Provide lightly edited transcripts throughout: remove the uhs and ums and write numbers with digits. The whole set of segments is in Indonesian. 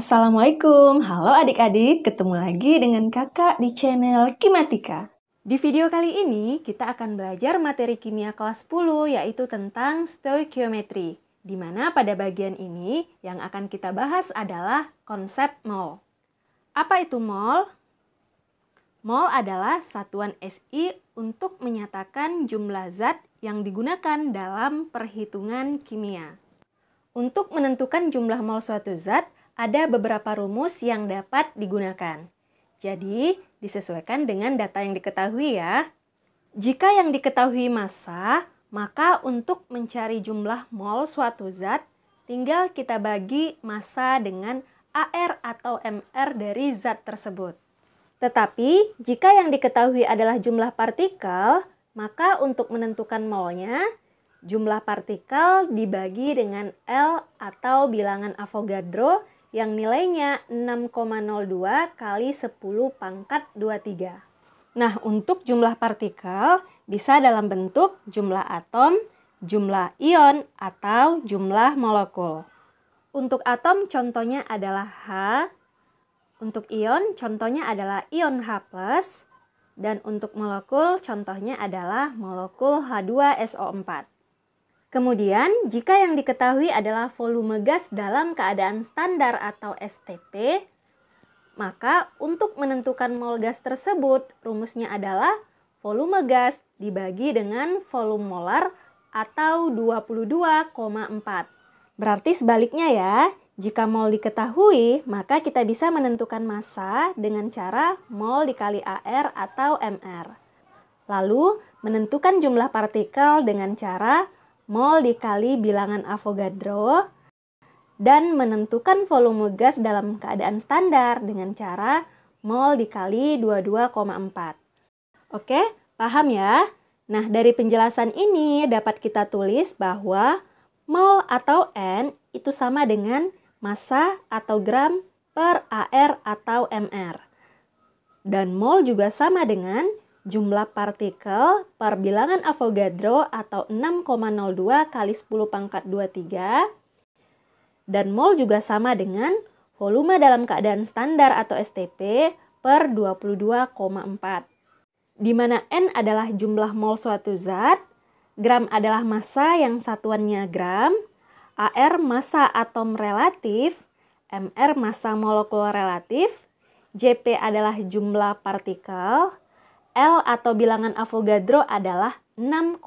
Assalamualaikum, halo adik-adik, ketemu lagi dengan kakak di channel Kimatika. Di video kali ini, kita akan belajar materi kimia kelas 10, yaitu tentang stoikiometri. Di mana pada bagian ini, yang akan kita bahas adalah konsep mol. Apa itu mol? Mol adalah satuan SI untuk menyatakan jumlah zat yang digunakan dalam perhitungan kimia. Untuk menentukan jumlah mol suatu zat, ada beberapa rumus yang dapat digunakan. Jadi, disesuaikan dengan data yang diketahui ya. Jika yang diketahui massa, maka untuk mencari jumlah mol suatu zat, tinggal kita bagi massa dengan AR atau MR dari zat tersebut. Tetapi, jika yang diketahui adalah jumlah partikel, maka untuk menentukan molnya, jumlah partikel dibagi dengan L atau bilangan Avogadro yang nilainya 6,02 kali 10 pangkat 23. Nah, untuk jumlah partikel bisa dalam bentuk jumlah atom, jumlah ion, atau jumlah molekul. Untuk atom contohnya adalah H, untuk ion contohnya adalah ion H+, dan untuk molekul contohnya adalah molekul H2SO4. Kemudian, jika yang diketahui adalah volume gas dalam keadaan standar atau STP, maka untuk menentukan mol gas tersebut, rumusnya adalah volume gas dibagi dengan volume molar atau 22,4. Berarti sebaliknya ya, jika mol diketahui, maka kita bisa menentukan massa dengan cara mol dikali AR atau MR. Lalu, menentukan jumlah partikel dengan cara mol dikali bilangan Avogadro, dan menentukan volume gas dalam keadaan standar dengan cara mol dikali 22,4. Oke, paham ya? Nah, dari penjelasan ini dapat kita tulis bahwa mol atau N itu sama dengan massa atau gram per AR atau MR. Dan mol juga sama dengan jumlah partikel per bilangan Avogadro atau 6,02 kali 10 pangkat 23. Dan mol juga sama dengan volume dalam keadaan standar atau STP per 22,4. Di mana N adalah jumlah mol suatu zat, gram adalah massa yang satuannya gram, AR massa atom relatif, MR massa molekul relatif, JP adalah jumlah partikel, L atau bilangan Avogadro adalah 6,02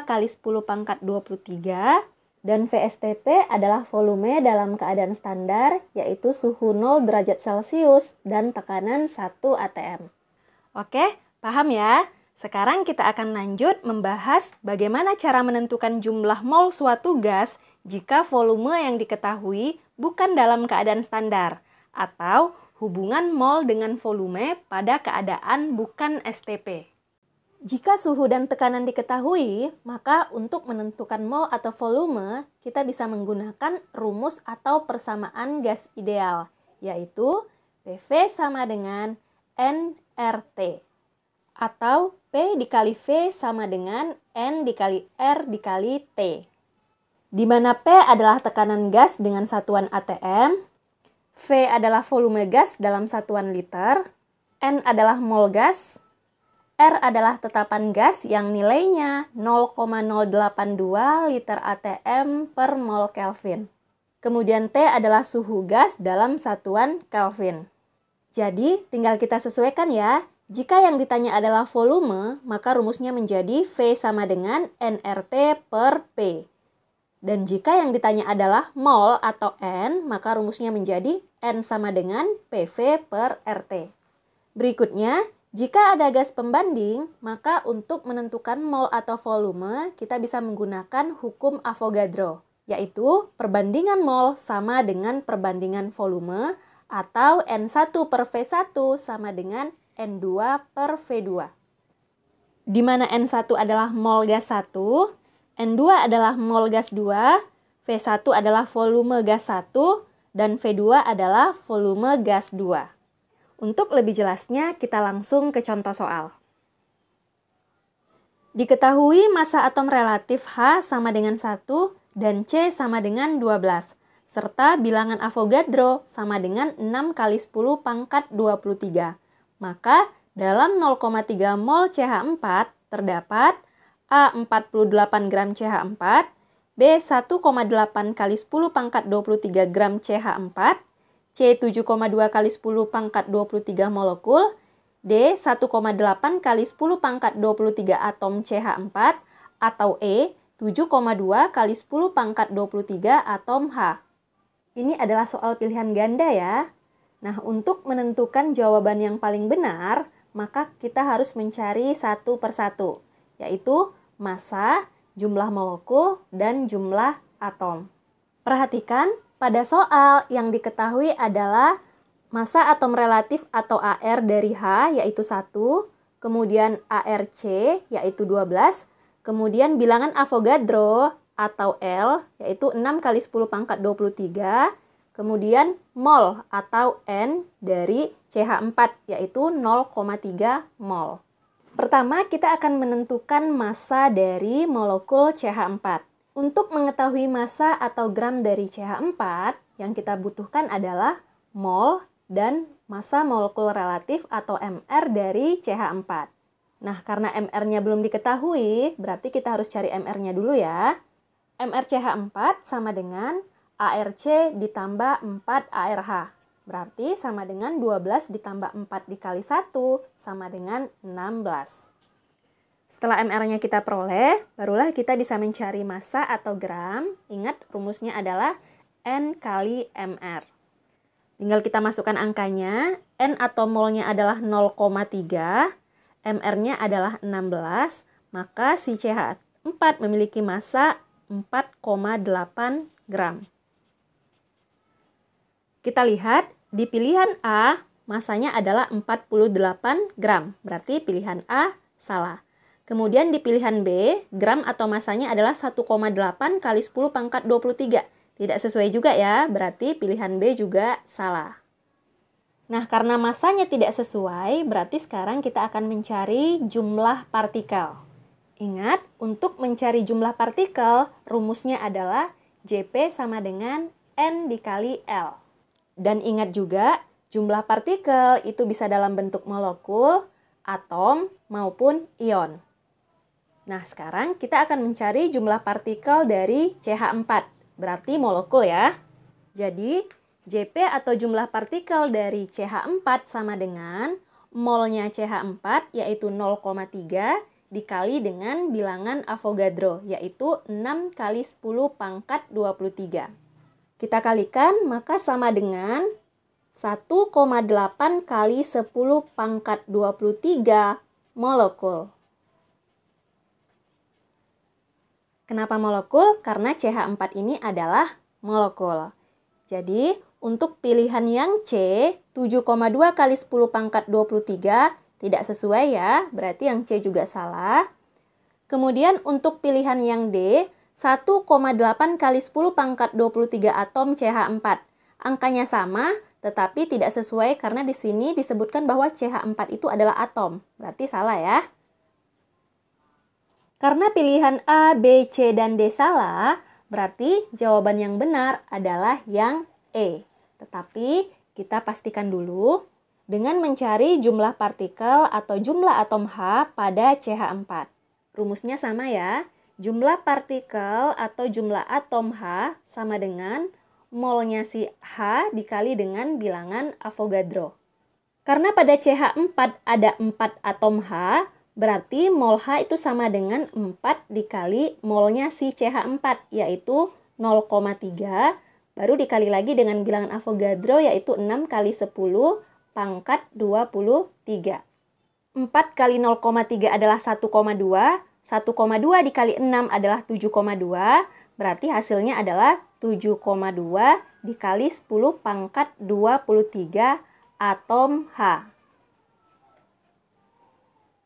kali 10 pangkat 23, dan VSTP adalah volume dalam keadaan standar, yaitu suhu 0 derajat Celcius dan tekanan 1 atm. Oke, paham ya? Sekarang kita akan lanjut membahas bagaimana cara menentukan jumlah mol suatu gas jika volume yang diketahui bukan dalam keadaan standar, atau hubungan mol dengan volume pada keadaan bukan STP. Jika suhu dan tekanan diketahui, maka untuk menentukan mol atau volume, kita bisa menggunakan rumus atau persamaan gas ideal, yaitu PV sama dengan nRT, atau P dikali V sama dengan N dikali R dikali T. Di mana P adalah tekanan gas dengan satuan atm, V adalah volume gas dalam satuan liter, N adalah mol gas, R adalah tetapan gas yang nilainya 0,082 liter atm per mol Kelvin. Kemudian T adalah suhu gas dalam satuan Kelvin. Jadi, tinggal kita sesuaikan ya. Jika yang ditanya adalah volume, maka rumusnya menjadi V sama dengan nRT per P. Dan jika yang ditanya adalah mol atau N, maka rumusnya menjadi N sama dengan PV per RT. Berikutnya, jika ada gas pembanding, maka untuk menentukan mol atau volume, kita bisa menggunakan hukum Avogadro, yaitu perbandingan mol sama dengan perbandingan volume, atau N1 per V1 sama dengan N2 per V2. Di mana N1 adalah mol gas 1, N2 adalah mol gas 2, V1 adalah volume gas 1, dan V2 adalah volume gas 2. Untuk lebih jelasnya, kita langsung ke contoh soal. Diketahui massa atom relatif H sama dengan 1 dan C sama dengan 12. serta bilangan Avogadro sama dengan 6 kali 10 pangkat 23. Maka dalam 0,3 mol CH4 terdapat A 48 gram CH4, B 1,8 kali 10 pangkat 23 gram CH4, C 7,2 kali 10 pangkat 23 molekul, D 1,8 kali 10 pangkat 23 atom CH4, atau E 7,2 kali 10 pangkat 23 atom H. Ini adalah soal pilihan ganda ya. Nah, untuk menentukan jawaban yang paling benar, maka kita harus mencari satu persatu, yaitu massa, jumlah molekul, dan jumlah atom. Perhatikan, pada soal yang diketahui adalah massa atom relatif atau AR dari H, yaitu 1, kemudian ARC, yaitu 12, kemudian bilangan Avogadro atau L, yaitu 6 kali 10 pangkat 23, kemudian mol atau N dari CH4, yaitu 0,3 mol. Pertama, kita akan menentukan massa dari molekul CH4. Untuk mengetahui massa atau gram dari CH4, yang kita butuhkan adalah mol dan massa molekul relatif atau MR dari CH4. Nah, karena MR-nya belum diketahui, berarti kita harus cari MR-nya dulu ya. MR CH4 sama dengan ARC ditambah 4 ARH. Berarti sama dengan 12 ditambah 4 dikali 1 sama dengan 16. Setelah MR-nya kita peroleh, barulah kita bisa mencari massa atau gram. Ingat, rumusnya adalah N kali MR. Tinggal kita masukkan angkanya. N atau molnya adalah 0,3, MR-nya adalah 16, maka si CH4 memiliki massa 4,8 gram. Kita lihat, di pilihan A, massanya adalah 48 gram. Berarti pilihan A salah. Kemudian di pilihan B, gram atau massanya adalah 1,8 kali 10 pangkat 23. Tidak sesuai juga ya, berarti pilihan B juga salah. Nah, karena massanya tidak sesuai, berarti sekarang kita akan mencari jumlah partikel. Ingat, untuk mencari jumlah partikel, rumusnya adalah JP sama dengan N dikali L. Dan ingat juga, jumlah partikel itu bisa dalam bentuk molekul, atom, maupun ion. Nah, sekarang kita akan mencari jumlah partikel dari CH4, berarti molekul ya. Jadi, JP atau jumlah partikel dari CH4 sama dengan molnya CH4, yaitu 0,3, dikali dengan bilangan Avogadro, yaitu 6 kali 10 pangkat 23. Kita kalikan, maka sama dengan 1,8 kali 10 pangkat 23 molekul. Kenapa molekul? Karena CH4 ini adalah molekul. Jadi, untuk pilihan yang C, 7,2 kali 10 pangkat 23 tidak sesuai ya, berarti yang C juga salah. Kemudian untuk pilihan yang D, 1,8 kali 10 pangkat 23 atom CH4. Angkanya sama, tetapi tidak sesuai karena di sini disebutkan bahwa CH4 itu adalah atom. Berarti salah ya. Karena pilihan A, B, C, dan D salah, berarti jawaban yang benar adalah yang E. Tetapi kita pastikan dulu dengan mencari jumlah partikel atau jumlah atom H pada CH4. Rumusnya sama ya. Jumlah partikel atau jumlah atom H sama dengan molnya si H dikali dengan bilangan Avogadro. Karena pada CH4 ada 4 atom H, berarti mol H itu sama dengan 4 dikali molnya si CH4, yaitu 0,3, baru dikali lagi dengan bilangan Avogadro, yaitu 6 kali 10 pangkat 23. 4 kali 0,3 adalah 1,2, 1,2 dikali 6 adalah 7,2, berarti hasilnya adalah 7,2 dikali 10 pangkat 23 atom H.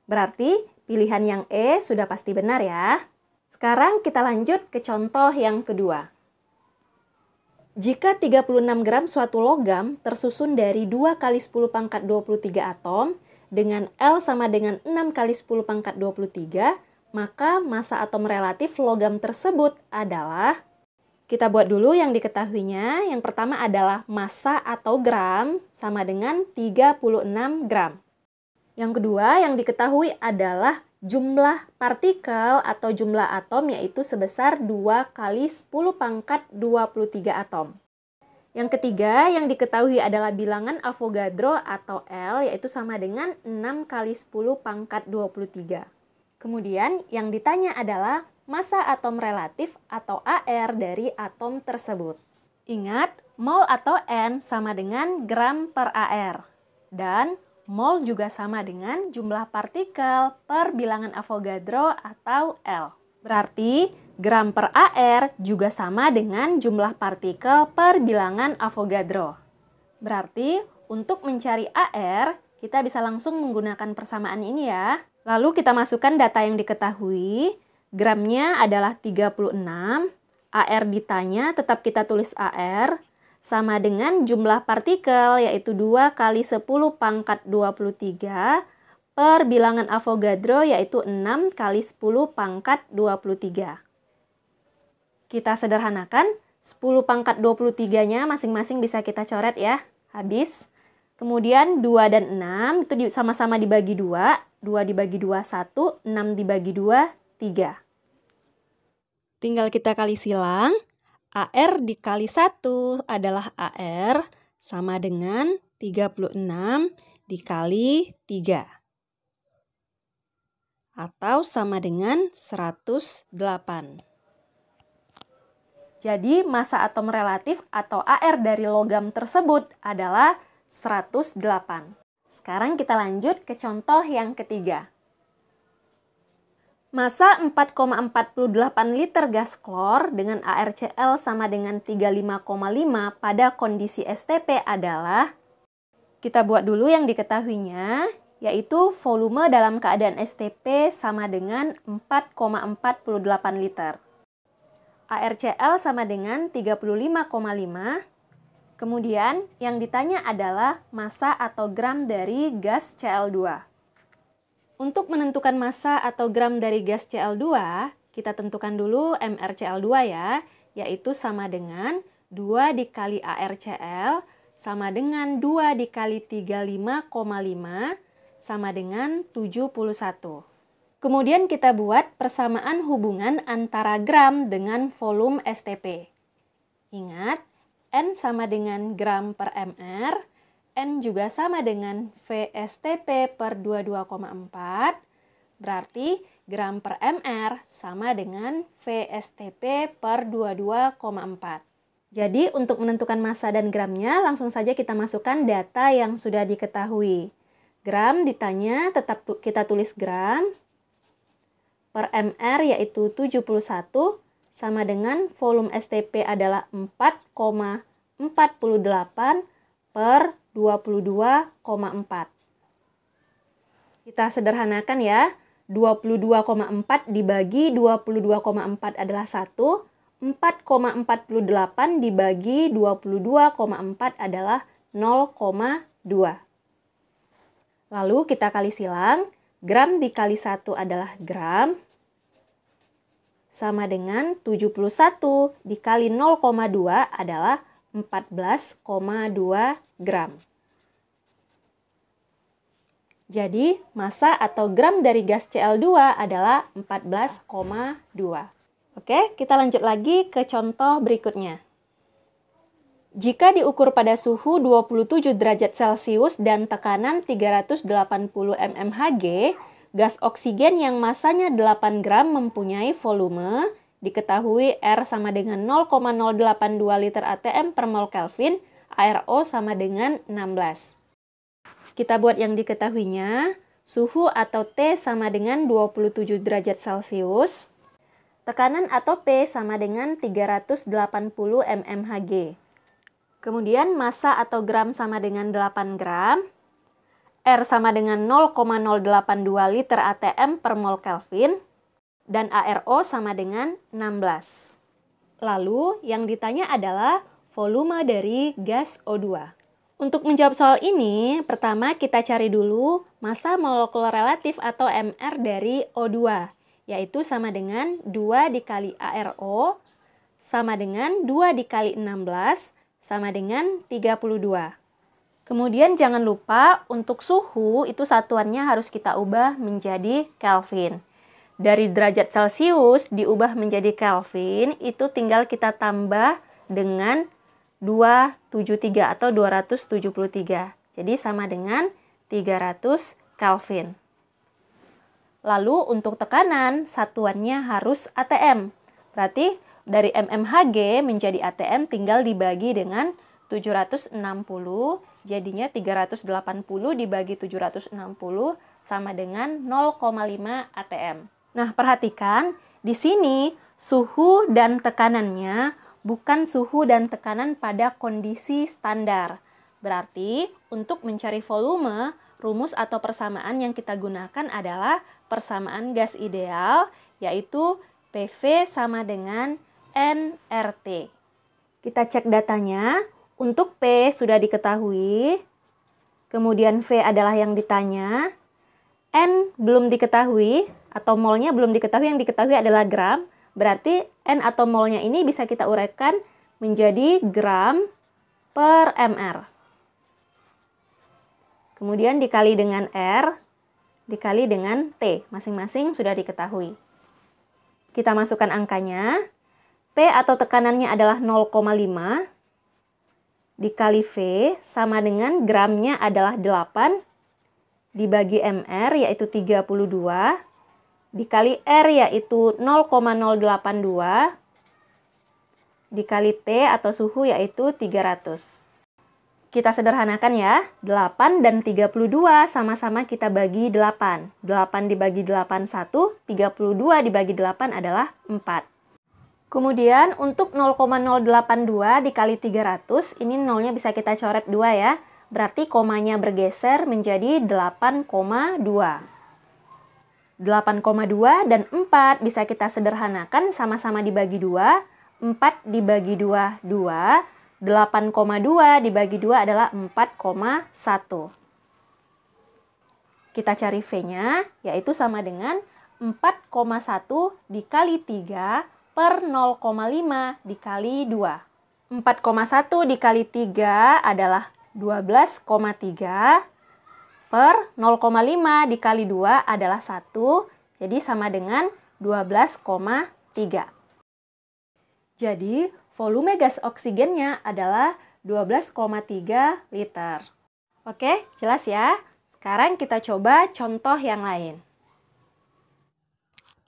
Berarti pilihan yang E sudah pasti benar ya. Sekarang kita lanjut ke contoh yang kedua. Jika 36 gram suatu logam tersusun dari 2 kali 10 pangkat 23 atom dengan L sama dengan 6 kali 10 pangkat 23, maka massa atom relatif logam tersebut adalah, Kita buat dulu yang diketahuinya. Yang pertama adalah massa atau gram sama dengan 36 gram. Yang kedua yang diketahui adalah jumlah partikel atau jumlah atom yaitu sebesar 2 kali 10 pangkat 23 atom. Yang ketiga yang diketahui adalah bilangan Avogadro atau L yaitu sama dengan 6 kali 10 pangkat 23. Kemudian yang ditanya adalah massa atom relatif atau AR dari atom tersebut. Ingat, mol atau N sama dengan gram per AR. Dan mol juga sama dengan jumlah partikel per bilangan Avogadro atau L. Berarti gram per AR juga sama dengan jumlah partikel per bilangan Avogadro. Berarti untuk mencari AR, kita bisa langsung menggunakan persamaan ini ya. Lalu kita masukkan data yang diketahui. Gramnya adalah 36, AR ditanya tetap kita tulis AR, sama dengan jumlah partikel yaitu 2 kali 10 pangkat 23 per bilangan Avogadro yaitu 6 kali 10 pangkat 23. Kita sederhanakan, 10 pangkat 23-nya masing-masing bisa kita coret ya, habis. Kemudian 2 dan 6 itu sama-sama dibagi 2, 2 dibagi 2, 1, 6 dibagi 2, 3. Tinggal kita kali silang, AR dikali 1 adalah AR sama dengan 36 dikali 3. Atau sama dengan 108. Jadi massa atom relatif atau AR dari logam tersebut adalah 108. Sekarang kita lanjut ke contoh yang ketiga. Massa 4,48 liter gas klor dengan ArCl sama dengan 35,5 pada kondisi STP adalah, kita buat dulu yang diketahuinya, yaitu volume dalam keadaan STP sama dengan 4,48 liter. ArCl sama dengan 35,5. Kemudian yang ditanya adalah massa atau gram dari gas Cl2. Untuk menentukan massa atau gram dari gas Cl2, kita tentukan dulu MrCl2 ya, yaitu sama dengan 2 dikali ArCl sama dengan 2 dikali 35,5 sama dengan 71. Kemudian kita buat persamaan hubungan antara gram dengan volume STP. Ingat, N sama dengan gram per mr, N juga sama dengan VSTP per 22,4, berarti gram per mr sama dengan VSTP per 22,4. Jadi untuk menentukan massa dan gramnya langsung saja kita masukkan data yang sudah diketahui. Gram ditanya tetap kita tulis gram, per mr yaitu 71, sama dengan volume STP adalah 4,48 per 22,4. Kita sederhanakan ya, 22,4 dibagi 22,4 adalah 1, 4,48 dibagi 22,4 adalah 0,2. Lalu kita kali silang, gram dikali 1 adalah gram, sama dengan 71 dikali 0,2 adalah 14,2 gram. Jadi, massa atau gram dari gas Cl2 adalah 14,2. Oke, kita lanjut lagi ke contoh berikutnya. Jika diukur pada suhu 27 derajat Celcius dan tekanan 380 mmHg, gas oksigen yang massanya 8 gram mempunyai volume, diketahui R sama dengan 0,082 liter atm per mol Kelvin, ARO sama dengan 16. Kita buat yang diketahuinya, suhu atau T sama dengan 27 derajat Celcius, tekanan atau P sama dengan 380 mmHg. Kemudian massa atau gram sama dengan 8 gram, R sama dengan 0,082 liter atm per mol Kelvin, dan ARO sama dengan 16. Lalu yang ditanya adalah volume dari gas O2. Untuk menjawab soal ini, pertama kita cari dulu massa molekul relatif atau MR dari O2, yaitu sama dengan 2 dikali ARO sama dengan 2 dikali 16 sama dengan 32. Kemudian jangan lupa untuk suhu itu satuannya harus kita ubah menjadi Kelvin. Dari derajat Celcius diubah menjadi Kelvin itu tinggal kita tambah dengan 273 atau 273. Jadi sama dengan 300 Kelvin. Lalu untuk tekanan satuannya harus atm. Berarti dari mmHg menjadi atm tinggal dibagi dengan 760, jadinya 380 dibagi 760 sama dengan 0,5 atm. Nah, perhatikan di sini suhu dan tekanannya bukan suhu dan tekanan pada kondisi standar. Berarti untuk mencari volume, rumus atau persamaan yang kita gunakan adalah persamaan gas ideal, yaitu PV sama dengan nRT. Kita cek datanya. Untuk P sudah diketahui, kemudian V adalah yang ditanya, N belum diketahui, atau molnya belum diketahui, yang diketahui adalah gram, berarti N atau molnya ini bisa kita uraikan menjadi gram per mR. Kemudian dikali dengan R, dikali dengan T, masing-masing sudah diketahui. Kita masukkan angkanya, P atau tekanannya adalah 0,5, dikali V sama dengan gramnya adalah 8, dibagi mR yaitu 32, dikali R yaitu 0,082, dikali T atau suhu yaitu 300. Kita sederhanakan ya, 8 dan 32 sama-sama kita bagi 8. 8 dibagi 8 1, 32 dibagi 8 adalah 4. Kemudian untuk 0,082 dikali 300, ini nolnya bisa kita coret 2 ya. Berarti komanya bergeser menjadi 8,2. 8,2 dan 4 bisa kita sederhanakan sama-sama dibagi 2. 4 dibagi 2, 2. 8,2 dibagi 2 adalah 4,1. Kita cari V-nya, yaitu sama dengan 4,1 dikali 3 per 0,5 dikali 2. 4,1 dikali 3 adalah 12,3 per 0,5 dikali 2 adalah 1. Jadi sama dengan 12,3. Jadi volume gas oksigennya adalah 12,3 liter. Oke, jelas ya? Sekarang kita coba contoh yang lain.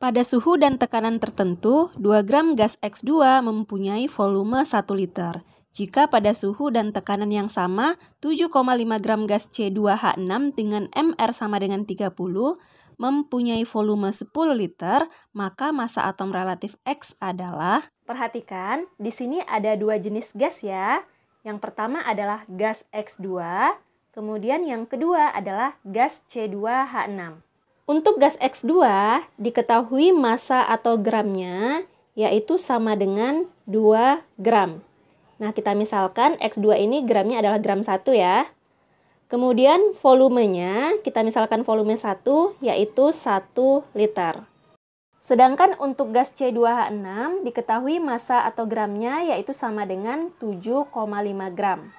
Pada suhu dan tekanan tertentu, 2 gram gas X2 mempunyai volume 1 liter. Jika pada suhu dan tekanan yang sama, 7,5 gram gas C2H6 dengan MR sama dengan 30 mempunyai volume 10 liter, maka massa atom relatif X adalah... Perhatikan, di sini ada 2 jenis gas ya. Yang pertama adalah gas X2, kemudian yang kedua adalah gas C2H6. Untuk gas X2 diketahui massa atau gramnya yaitu sama dengan 2 gram. Nah, kita misalkan X2 ini gramnya adalah gram 1 ya. Kemudian volumenya, kita misalkan volume 1 yaitu 1 liter. Sedangkan untuk gas C2H6 diketahui massa atau gramnya yaitu sama dengan 7,5 gram.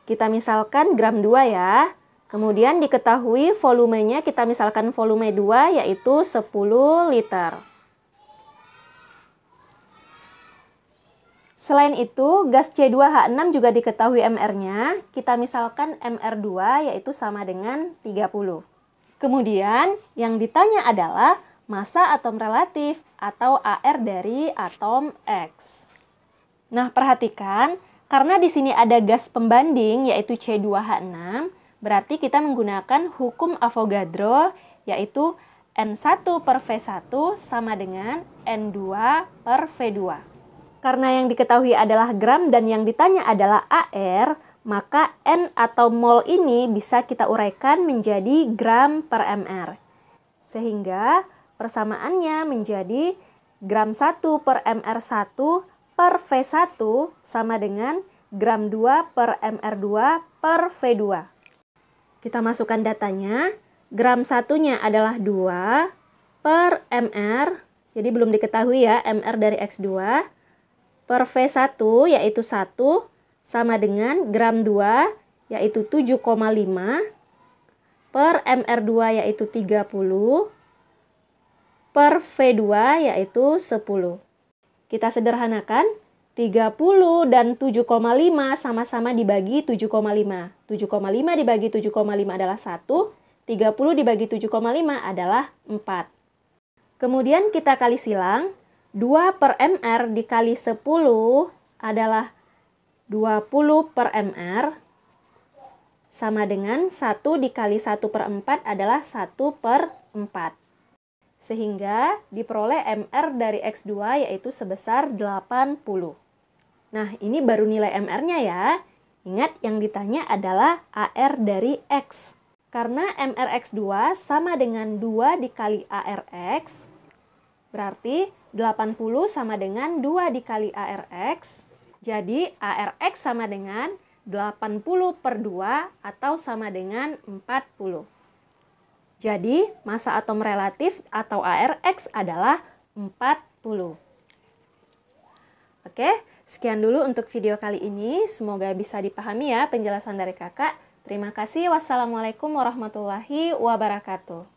Kita misalkan gram 2 ya. Kemudian diketahui volumenya, kita misalkan volume 2 yaitu 10 liter. Selain itu, gas C2H6 juga diketahui MR-nya. Kita misalkan MR2 yaitu sama dengan 30. Kemudian yang ditanya adalah massa atom relatif atau AR dari atom X. Nah, perhatikan, karena di sini ada gas pembanding yaitu C2H6, berarti kita menggunakan hukum Avogadro, yaitu N1 per V1 sama dengan N2 per V2. Karena yang diketahui adalah gram dan yang ditanya adalah AR, maka N atau mol ini bisa kita uraikan menjadi gram per mR. Sehingga persamaannya menjadi gram 1 per mR1 per V1 sama dengan gram 2 per mR2 per V2. Kita masukkan datanya, gram satunya adalah 2 per mR, jadi belum diketahui ya mR dari X2, per V1 yaitu 1 sama dengan gram 2 yaitu 7,5 per MR2 yaitu 30 per V2 yaitu 10. Kita sederhanakan, 30 dan 7,5 sama-sama dibagi 7,5. 7,5 dibagi 7,5 adalah 1, 30 dibagi 7,5 adalah 4. Kemudian kita kali silang, 2 per MR dikali 10 adalah 20 per MR sama dengan 1 dikali 1 per 4 adalah 1 per 4. Sehingga diperoleh MR dari X2 yaitu sebesar 80. Nah, ini baru nilai MR-nya ya. Ingat yang ditanya adalah AR dari X. Karena MR X2 sama dengan 2 dikali AR X, berarti 80 sama dengan 2 dikali AR X. Jadi AR X sama dengan 80 per 2 atau sama dengan 40. Jadi massa atom relatif atau AR X adalah 40. Oke, sekian dulu untuk video kali ini. Semoga bisa dipahami ya penjelasan dari kakak. Terima kasih. Wassalamualaikum warahmatullahi wabarakatuh.